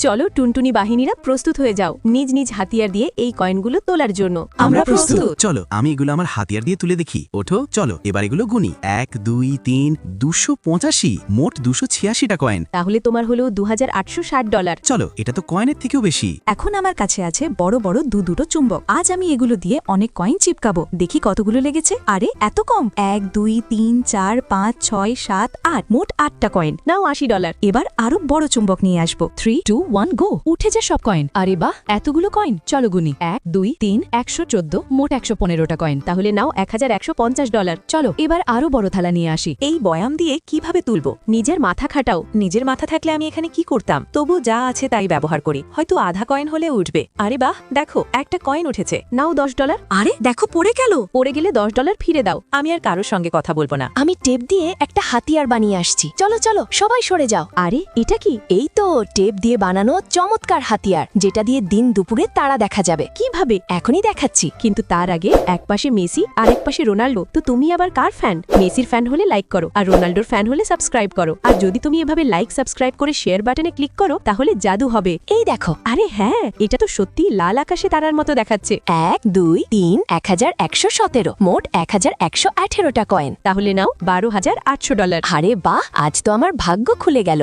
চলো টুনটুনি বাহিনীরা প্রস্তুত হয়ে যাও নিজ নিজ হাতিয়ার দিয়ে এই কয়েনগুলো তোলার জন্য। আমরা প্রস্তুত। চলো আমি এগুলো আমার হাতিয়ার দিয়ে তুলে দেখি। ওঠো, চলো এবার এগুলো গুনি। 1 2 3 285, মোট 286টা কয়েন। তাহলে তোমার হলো $2860। চলো, এটা তো কয়েনের থেকেও বেশি। এখন আমার কাছে আছে বড় বড় দুটো চুম্বক। আজ আমি এগুলো দিয়ে অনেক কয়েন চিপকাবো। দেখি কতগুলো লেগেছে। আরে এত কম! 1 2 3 4 5 6 7 8, মোট 8টা কয়েন। নাও $80। এবার আরো বড় চুম্বক নিয়ে আসবো। 3 2 1 গো। উঠে যা সব কয়েন। আরে বাহ, এতগুলো কয়েন। চলো গুনি। 1 2 3 114, মোট 115টা কয়েন। তাহলে নাও $1150। চলো এবার আরো বড় থালা নিয়ে আসি। এই বয়াম দিয়ে কিভাবে তুলবো? নিজের মাথা খাটাও। নিজের মাথা থাকলে আমি এখানে কি করতাম? তবু যা আছে তাই ব্যবহার করি। হয়তো আধা কয়েন হলে উঠবে। আরে বাহ, দেখো একটা কয়েন উঠেছে। নাও $10। আরে দেখো পড়ে গেল। পড়ে গেলে $10 ফিরে দাও। আমি আর কারোর সঙ্গে কথা বলবো না। আমি টেপ দিয়ে একটা হাতিয়ার বানিয়ে আসছি। চলো চলো সবাই সরে যাও। আরে এটা কি? এই তো টেপ দিয়ে বানানো চমৎকার হাতিয়ার, যেটা দিয়ে দিন দুপুরে তারা দেখা যাবে। কিভাবে? এখনই দেখাচ্ছি। কিন্তু তার আগে এক পাশে মেসি আর এক পাশে রোনাল্ডো। তো তুমি আবার কার ফ্যান? মেসির ফ্যান হলে লাইক করো, আর রোনাল্ডোর ফ্যান হলে সাবস্ক্রাইব করো। আর যদি তুমি এভাবে লাইক সাবস্ক্রাইব করে শেয়ার বাটনে ক্লিক করো তাহলে জাদু হবে। এই দেখো। আরে হ্যাঁ, এটা তো সত্যি লাল আকাশে তারার মতো দেখাচ্ছে। 1 2 3 1117, মোট 1118টা কয়েন। তাহলে নাও $12,800। আরে বাহ, আজ তো আমার ভাগ্য খুলে গেল।